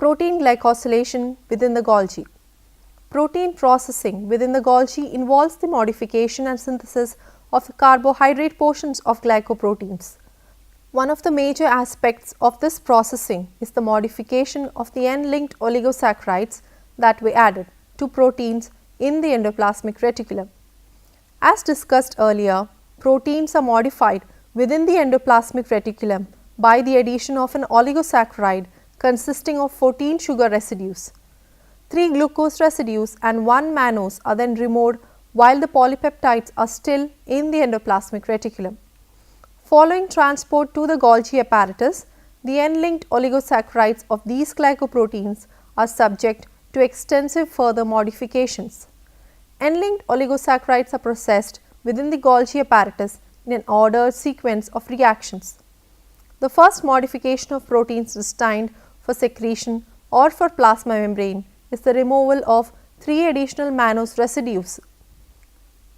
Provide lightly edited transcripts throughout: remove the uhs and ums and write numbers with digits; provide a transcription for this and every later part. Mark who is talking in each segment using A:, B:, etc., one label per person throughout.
A: Protein glycosylation within the Golgi. Protein processing within the Golgi involves the modification and synthesis of the carbohydrate portions of glycoproteins. One of the major aspects of this processing is the modification of the N-linked oligosaccharides that were added to proteins in the endoplasmic reticulum. As discussed earlier, proteins are modified within the endoplasmic reticulum by the addition of an oligosaccharide consisting of 14 sugar residues. 3 glucose residues and 1 mannose are then removed while the polypeptides are still in the endoplasmic reticulum. Following transport to the Golgi apparatus, the N-linked oligosaccharides of these glycoproteins are subject to extensive further modifications. N-linked oligosaccharides are processed within the Golgi apparatus in an ordered sequence of reactions. The first modification of proteins destined for secretion or for plasma membrane is the removal of 3 additional mannose residues.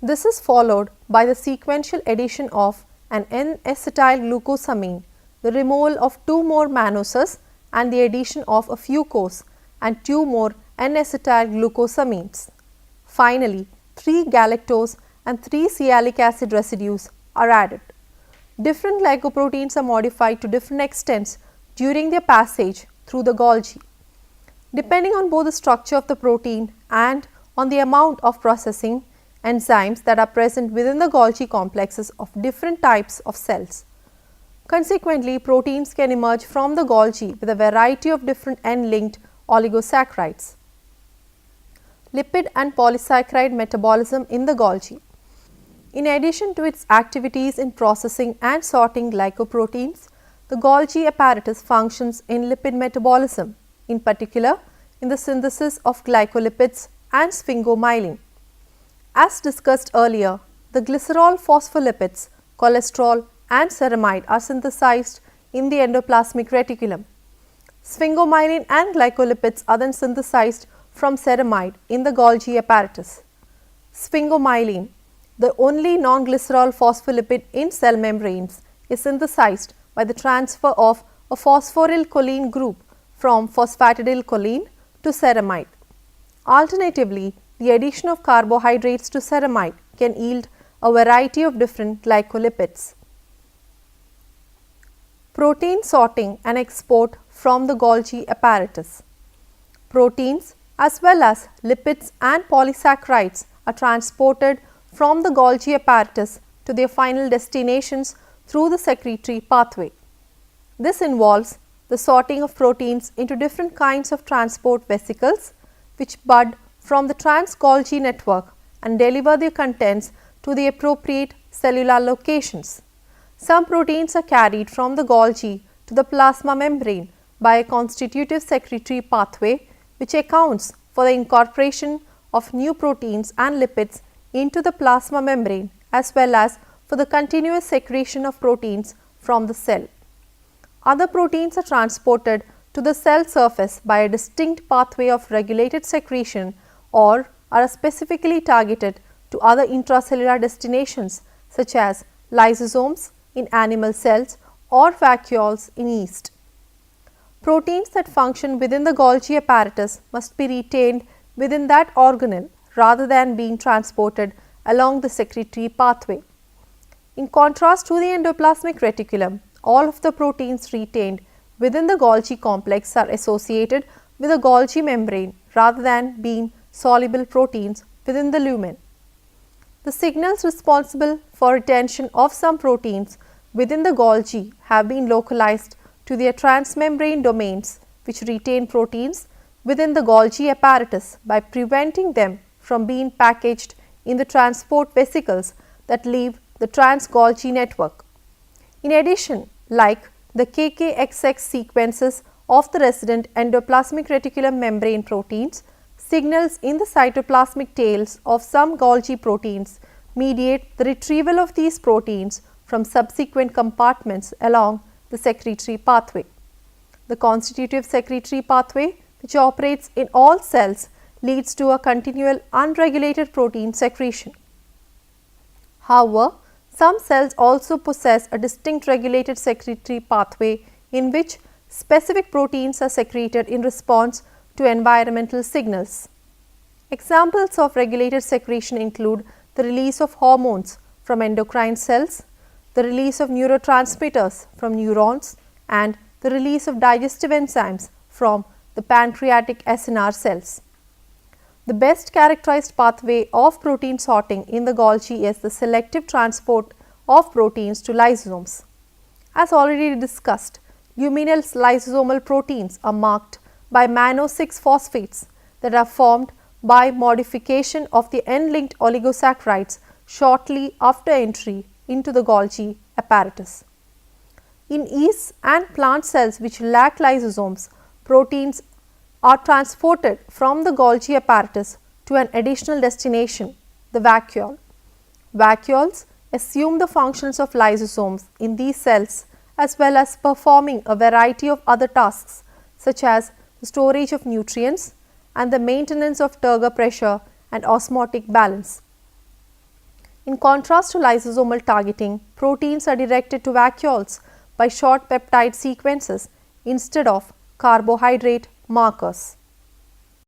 A: This is followed by the sequential addition of an N-acetyl glucosamine, the removal of 2 more mannoses and the addition of a fucose and 2 more N-acetyl glucosamines. Finally, 3 galactose and 3 sialic acid residues are added. Different glycoproteins are modified to different extents during their passage through the Golgi. Depending on both the structure of the protein and on the amount of processing enzymes that are present within the Golgi complexes of different types of cells. Consequently, proteins can emerge from the Golgi with a variety of different N-linked oligosaccharides. Lipid and polysaccharide metabolism in the Golgi. In addition to its activities in processing and sorting glycoproteins, the Golgi apparatus functions in lipid metabolism, in particular in the synthesis of glycolipids and sphingomyelin. As discussed earlier, the glycerol phospholipids, cholesterol and ceramide are synthesized in the endoplasmic reticulum. Sphingomyelin and glycolipids are then synthesized from ceramide in the Golgi apparatus. Sphingomyelin, the only non-glycerol phospholipid in cell membranes, is synthesized by the transfer of a phosphorylcholine group from phosphatidylcholine to ceramide. Alternatively, the addition of carbohydrates to ceramide can yield a variety of different glycolipids. Protein sorting and export from the Golgi apparatus. Proteins as well as lipids and polysaccharides are transported from the Golgi apparatus to their final destinations through the secretory pathway. This involves the sorting of proteins into different kinds of transport vesicles which bud from the trans-Golgi network and deliver their contents to the appropriate cellular locations. Some proteins are carried from the Golgi to the plasma membrane by a constitutive secretory pathway which accounts for the incorporation of new proteins and lipids into the plasma membrane as well as for the continuous secretion of proteins from the cell. Other proteins are transported to the cell surface by a distinct pathway of regulated secretion or are specifically targeted to other intracellular destinations such as lysosomes in animal cells or vacuoles in yeast. Proteins that function within the Golgi apparatus must be retained within that organelle rather than being transported along the secretory pathway. In contrast to the endoplasmic reticulum, all of the proteins retained within the Golgi complex are associated with the Golgi membrane rather than being soluble proteins within the lumen. The signals responsible for retention of some proteins within the Golgi have been localized to their transmembrane domains which retain proteins within the Golgi apparatus by preventing them from being packaged in the transport vesicles that leave the trans-Golgi network. In addition, like the KKXX sequences of the resident endoplasmic reticulum membrane proteins, signals in the cytoplasmic tails of some Golgi proteins mediate the retrieval of these proteins from subsequent compartments along the secretory pathway. The constitutive secretory pathway, which operates in all cells, leads to a continual unregulated protein secretion. However, some cells also possess a distinct regulated secretory pathway in which specific proteins are secreted in response to environmental signals. Examples of regulated secretion include the release of hormones from endocrine cells, the release of neurotransmitters from neurons, and the release of digestive enzymes from the pancreatic SNR cells. The best characterized pathway of protein sorting in the Golgi is the selective transport of proteins to lysosomes. As already discussed, luminal lysosomal proteins are marked by mannose-6-phosphates that are formed by modification of the end-linked oligosaccharides shortly after entry into the Golgi apparatus. In yeasts and plant cells which lack lysosomes, proteins are transported from the Golgi apparatus to an additional destination, the vacuole. Vacuoles assume the functions of lysosomes in these cells as well as performing a variety of other tasks such as the storage of nutrients and the maintenance of turgor pressure and osmotic balance. In contrast to lysosomal targeting, proteins are directed to vacuoles by short peptide sequences instead of carbohydrate markers.